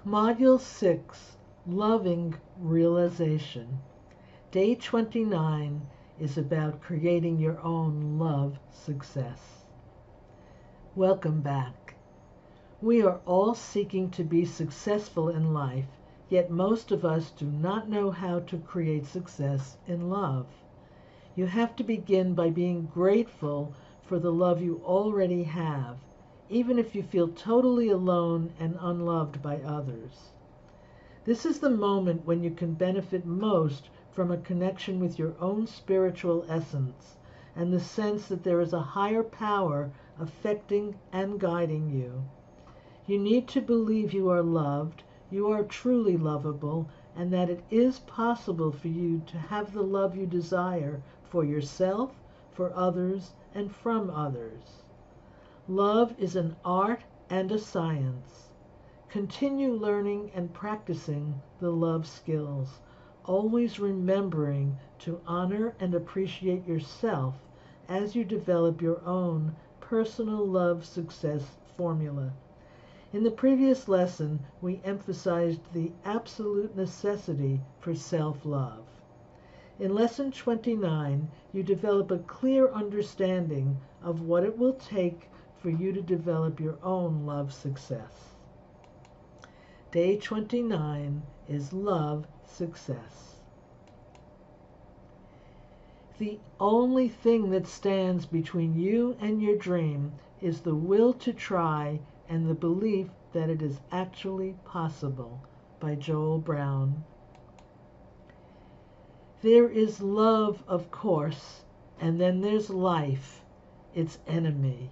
Module 6, Loving Realization. Day 29 is about creating your own love success. Welcome back. We are all seeking to be successful in life, yet most of us do not know how to create success in love. You have to begin by being grateful for the love you already have, even if you feel totally alone and unloved by others. This is the moment when you can benefit most from a connection with your own spiritual essence and the sense that there is a higher power affecting and guiding you. You need to believe you are loved, you are truly lovable, and that it is possible for you to have the love you desire for yourself, for others, and from others. Love is an art and a science. Continue learning and practicing the love skills, always remembering to honor and appreciate yourself as you develop your own personal love success formula. In the previous lesson, we emphasized the absolute necessity for self-love. In Lesson 29, you develop a clear understanding of what it will take for you to develop your own love success. Day 29 is Love Success. The only thing that stands between you and your dream is the will to try and the belief that it is actually possible, by Joel Brown. There is love, of course, and then there's life, its enemy.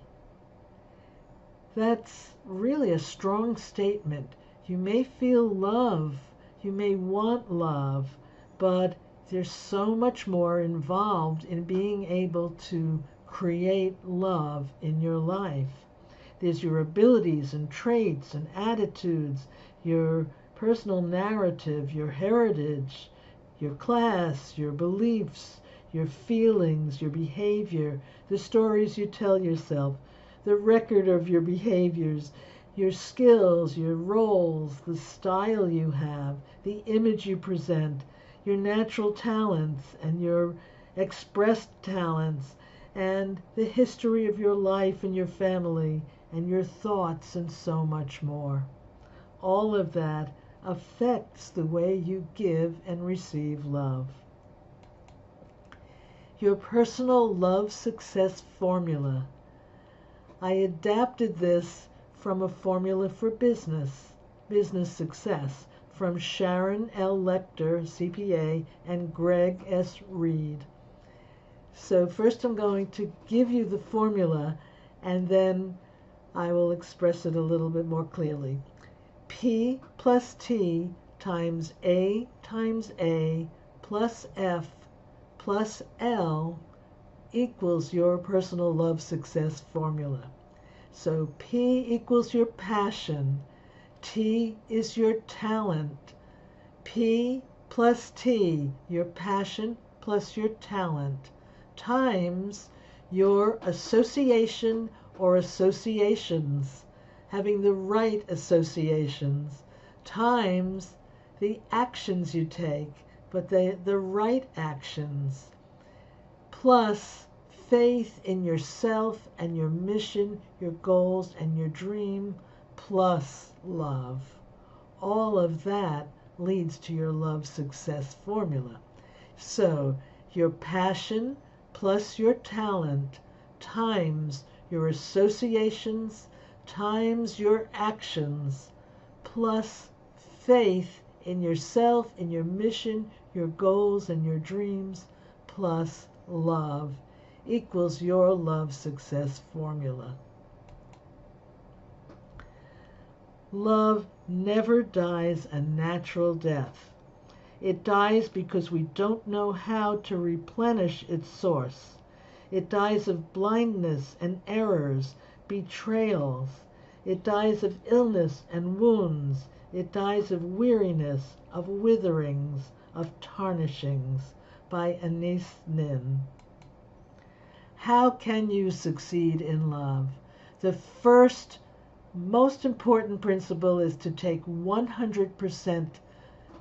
That's really a strong statement. You may feel love, you may want love, but there's so much more involved in being able to create love in your life. There's your abilities and traits and attitudes, your personal narrative, your heritage, your class, your beliefs, your feelings, your behavior, the stories you tell yourself, the record of your behaviors, your skills, your roles, the style you have, the image you present, your natural talents and your expressed talents, and the history of your life and your family, and your thoughts, and so much more. All of that affects the way you give and receive love. Your personal love success formula. I adapted this from a formula for business success, from Sharon L. Lecter, CPA, and Greg S. Reed. So first I'm going to give you the formula, and then I will express it a little bit more clearly. P plus T times A plus F plus L equals your personal love success formula. So P equals your passion, T is your talent, P plus T, your passion plus your talent, times your association or associations, having the right associations, times the actions you take, but the right actions, plus faith in yourself and your mission, your goals and your dream, plus love. All of that leads to your love success formula. So your passion plus your talent times your associations times your actions plus faith in yourself, in your mission, your goals, and your dreams, plus love equals your love success formula. Love never dies a natural death. It dies because we don't know how to replenish its source. It dies of blindness and errors, betrayals. It dies of illness and wounds. It dies of weariness, of witherings, of tarnishings. By Anais Nin. How can you succeed in love? The first most important principle is to take 100%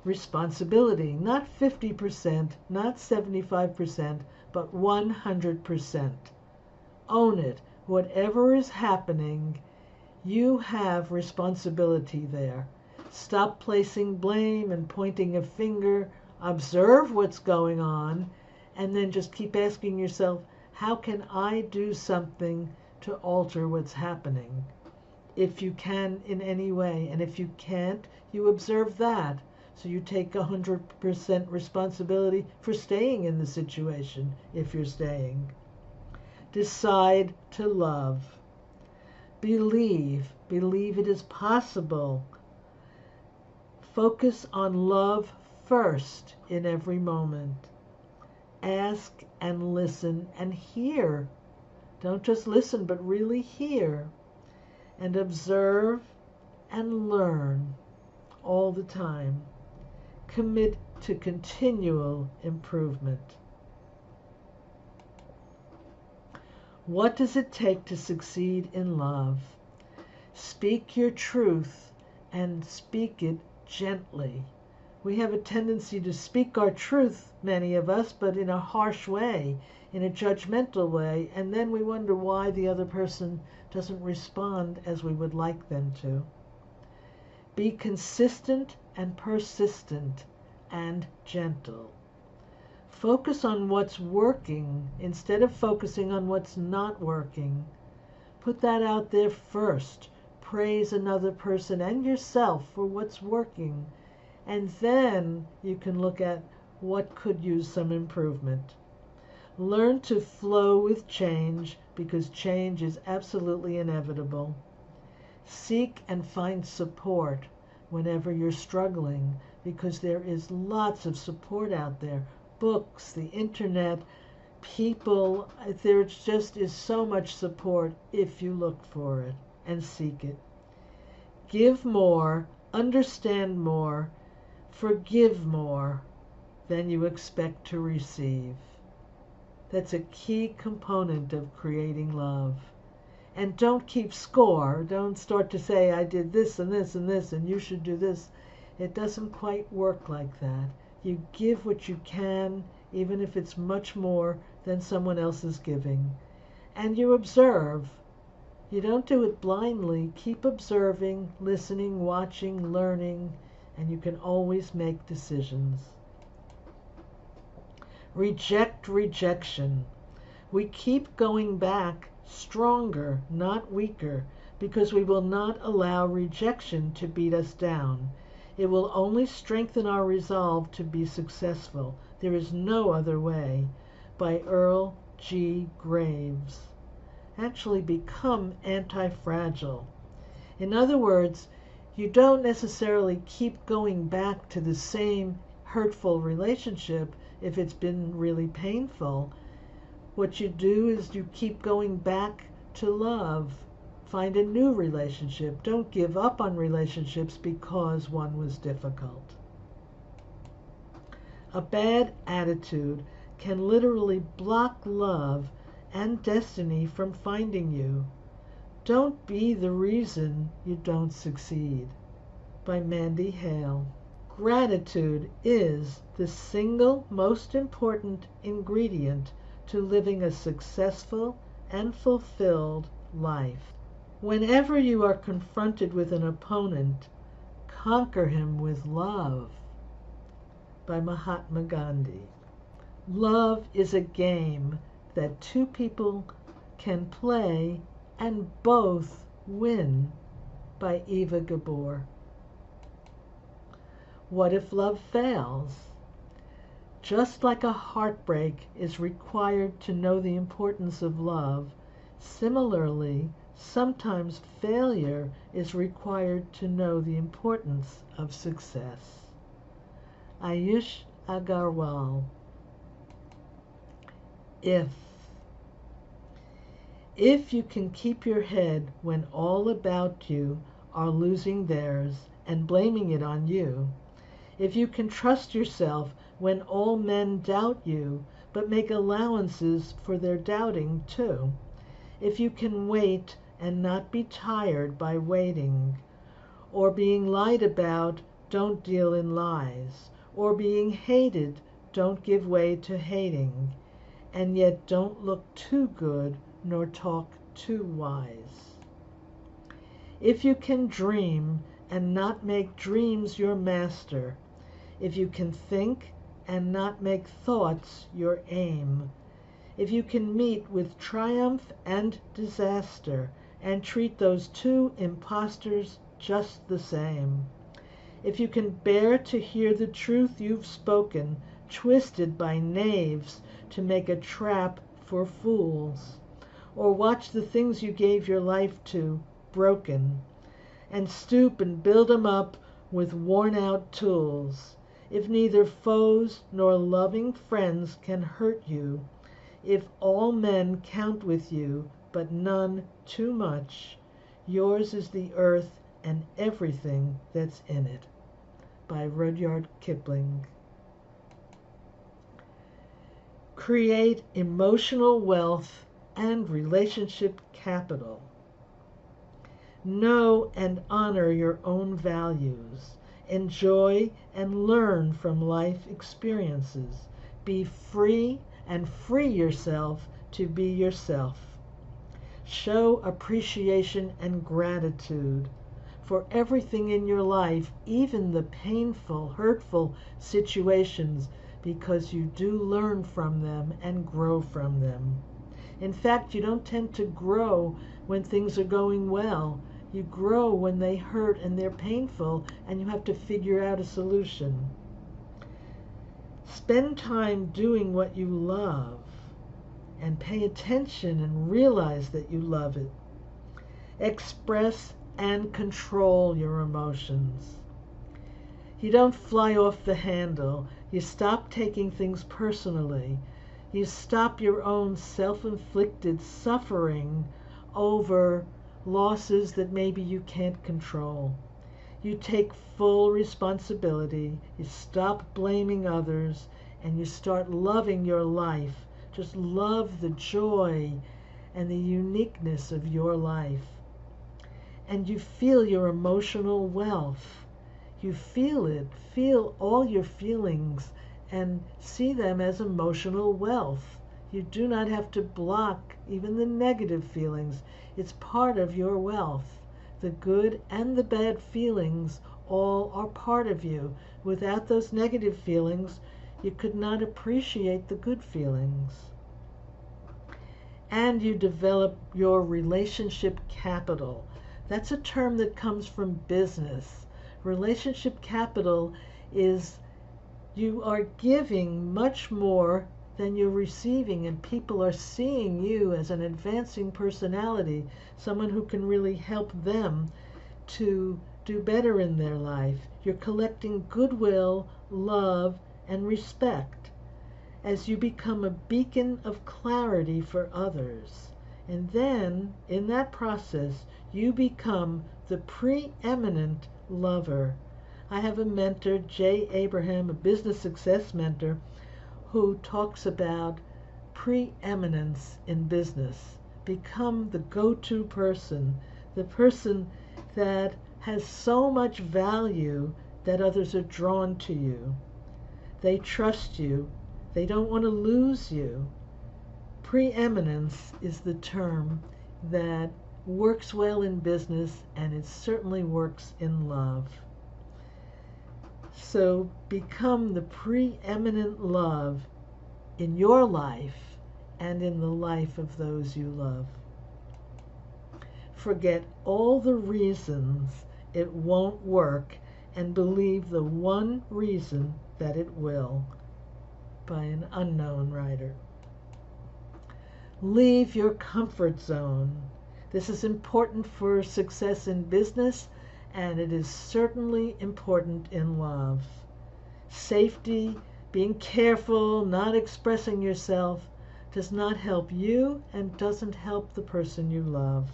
responsibility, not 50%, not 75%, but 100%. Own it. Whatever is happening, you have responsibility there. Stop placing blame and pointing a finger. Observe what's going on, and then just keep asking yourself, how can I do something to alter what's happening? If you can in any way, and if you can't, you observe that. So you take 100% responsibility for staying in the situation if you're staying. Decide to love. Believe it is possible. Focus on love first in every moment. Ask and listen and hear. Don't just listen, but really hear. And observe and learn all the time. Commit to continual improvement. What does it take to succeed in love? Speak your truth and speak it gently. We have a tendency to speak our truth, many of us, but in a harsh way, in a judgmental way, and then we wonder why the other person doesn't respond as we would like them to. Be consistent and persistent and gentle. Focus on what's working instead of focusing on what's not working. Put that out there first. Praise another person and yourself for what's working. And then you can look at what could use some improvement. Learn to flow with change because change is absolutely inevitable. Seek and find support whenever you're struggling because there is lots of support out there. Books, the internet, people, there just is so much support if you look for it and seek it. Give more, understand more, forgive more than you expect to receive. That's a key component of creating love. And don't keep score. Don't start to say, I did this and this and this and you should do this. It doesn't quite work like that. You give what you can, even if it's much more than someone else is giving. And you observe. You don't do it blindly. Keep observing, listening, watching, learning, and you can always make decisions. Reject rejection. We keep going back stronger, not weaker, because we will not allow rejection to beat us down. It will only strengthen our resolve to be successful. There is no other way. By Earl G. Graves. Actually become anti-fragile. In other words, you don't necessarily keep going back to the same hurtful relationship if it's been really painful. What you do is you keep going back to love. Find a new relationship. Don't give up on relationships because one was difficult. A bad attitude can literally block love and destiny from finding you. Don't be the reason you don't succeed. By Mandy Hale. Gratitude is the single most important ingredient to living a successful and fulfilled life. Whenever you are confronted with an opponent, conquer him with love. By Mahatma Gandhi. Love is a game that two people can play and both win. By Eva Gabor. What if love fails? Just like a heartbreak is required to know the importance of love, similarly, sometimes failure is required to know the importance of success. Ayush Agarwal. If you can keep your head when all about you are losing theirs and blaming it on you, if you can trust yourself when all men doubt you but make allowances for their doubting too, if you can wait and not be tired by waiting. Or being lied about, don't deal in lies. Or being hated, don't give way to hating. And yet don't look too good, nor talk too wise. If you can dream and not make dreams your master, if you can think and not make thoughts your aim, if you can meet with triumph and disaster and treat those two impostors just the same, if you can bear to hear the truth you've spoken twisted by knaves to make a trap for fools, or watch the things you gave your life to broken, and stoop and build 'em up with worn-out tools, if neither foes nor loving friends can hurt you, if all men count with you, but none too much, yours is the earth and everything that's in it. By Rudyard Kipling. Create emotional wealth and relationship capital. Know and honor your own values. Enjoy and learn from life experiences. Be free and free yourself to be yourself. Show appreciation and gratitude for everything in your life, even the painful, hurtful situations, because you do learn from them and grow from them. In fact, you don't tend to grow when things are going well. You grow when they hurt and they're painful, and you have to figure out a solution. Spend time doing what you love, and pay attention and realize that you love it. Express and control your emotions. You don't fly off the handle. You stop taking things personally. You stop your own self-inflicted suffering over losses that maybe you can't control. You take full responsibility. You stop blaming others, and you start loving your life. Just love the joy and the uniqueness of your life. And you feel your emotional wealth. You feel it. Feel all your feelings and see them as emotional wealth. You do not have to block even the negative feelings. It's part of your wealth. The good and the bad feelings all are part of you. Without those negative feelings, you could not appreciate the good feelings. And you develop your relationship capital. That's a term that comes from business. Relationship capital is you are giving much more than you're receiving, and people are seeing you as an advancing personality, someone who can really help them to do better in their life. You're collecting goodwill, love, and respect as you become a beacon of clarity for others. And then, in that process, you become the preeminent lover. I have a mentor, Jay Abraham, a business success mentor, who talks about preeminence in business. Become the go-to person, the person that has so much value that others are drawn to you. They trust you. They don't want to lose you. Preeminence is the term that works well in business, and it certainly works in love. So become the preeminent love in your life and in the life of those you love. Forget all the reasons it won't work and believe the one reason that it will. By an unknown writer. Leave your comfort zone. This is important for success in business, and it is certainly important in love. Safety, being careful, not expressing yourself, does not help you and doesn't help the person you love.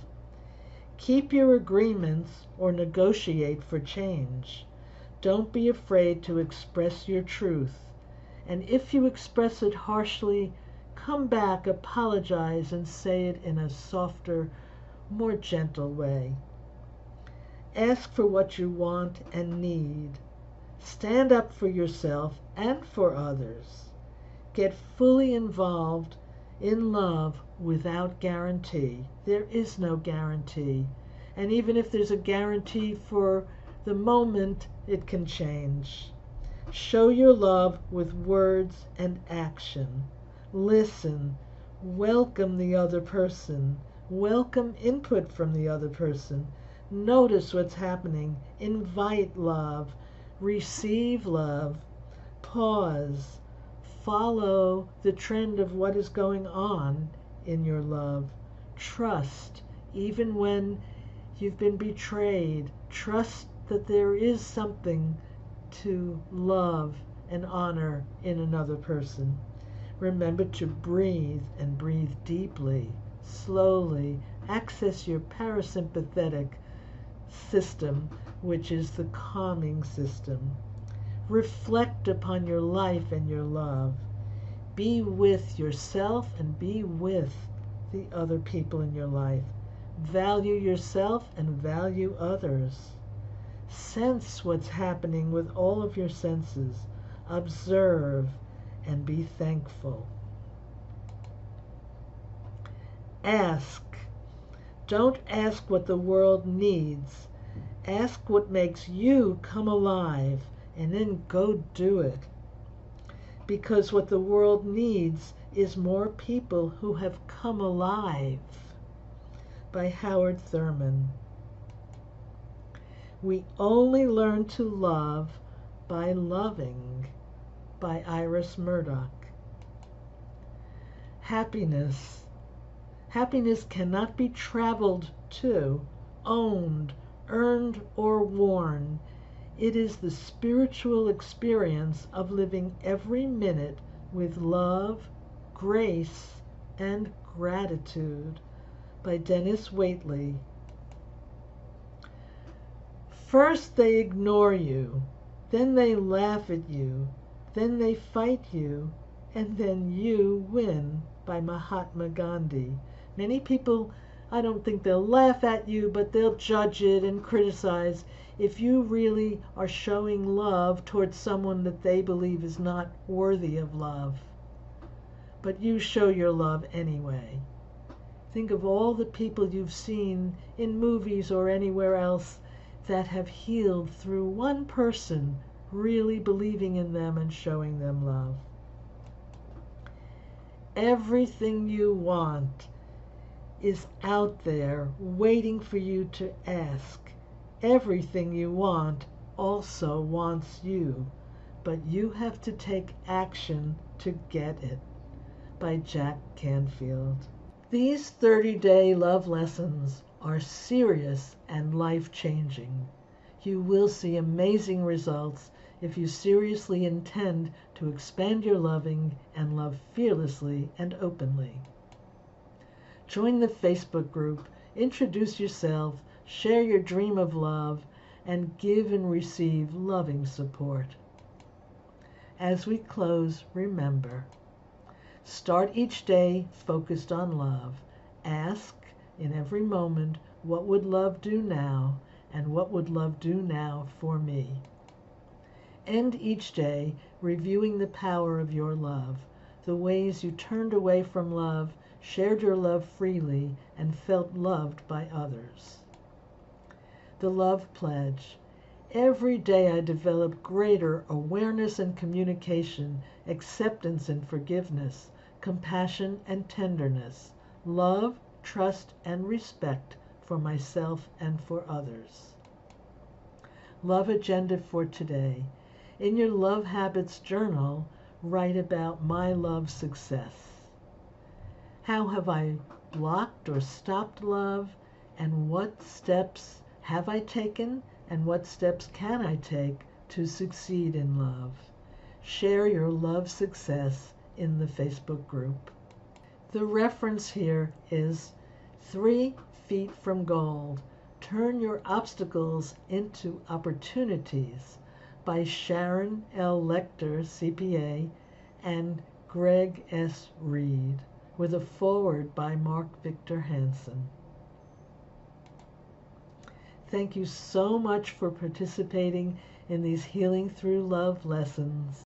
Keep your agreements or negotiate for change. Don't be afraid to express your truth. And if you express it harshly, come back, apologize, and say it in a softer more gentle way. Ask for what you want and need. Stand up for yourself and for others. Get fully involved in love without guarantee. There is no guarantee. And even if there's a guarantee for the moment, it can change. Show your love with words and action. Listen. Welcome the other person. Welcome input from the other person. Notice what's happening. Invite love. Receive love. Pause. Follow the trend of what is going on in your love. Trust, even when you've been betrayed. Trust that there is something to love and honor in another person. Remember to breathe and breathe deeply, slowly. Access your parasympathetic system, which is the calming system. Reflect upon your life and your love. Be with yourself and be with the other people in your life. Value yourself and value others. Sense what's happening with all of your senses. Observe and be thankful. Ask. Don't ask what the world needs. Ask what makes you come alive, and then go do it. Because what the world needs is more people who have come alive. By Howard Thurman. We only learn to love by loving. By Iris Murdoch. Happiness. Happiness cannot be traveled to, owned, earned, or worn. It is the spiritual experience of living every minute with love, grace, and gratitude. By Dennis Waitley. First they ignore you, then they laugh at you, then they fight you, and then you win. By Mahatma Gandhi. Many people, I don't think they'll laugh at you, but they'll judge it and criticize if you really are showing love towards someone that they believe is not worthy of love. But you show your love anyway. Think of all the people you've seen in movies or anywhere else that have healed through one person really believing in them and showing them love. Everything you want is out there waiting for you to ask. Everything you want also wants you, but you have to take action to get it. By Jack Canfield. These 30-day love lessons are serious and life-changing. You will see amazing results if you seriously intend to expand your loving and love fearlessly and openly. Join the Facebook group, introduce yourself, share your dream of love, and give and receive loving support. As we close, remember, start each day focused on love. Ask in every moment, what would love do now, and what would love do now for me? End each day reviewing the power of your love, the ways you turned away from love, shared your love freely, and felt loved by others. The Love Pledge. Every day I develop greater awareness and communication, acceptance and forgiveness, compassion and tenderness, love, trust, and respect for myself and for others. Love agenda for today. In your Love Habits journal, write about my love success. How have I blocked or stopped love, and what steps have I taken, and what steps can I take to succeed in love? Share your love success in the Facebook group. The reference here is 3 Feet from Gold. Turn your obstacles into opportunities by Sharon L. Lecter, CPA, and Greg S. Reed, with a foreword by Mark Victor Hansen. Thank you so much for participating in these Healing Through Love lessons.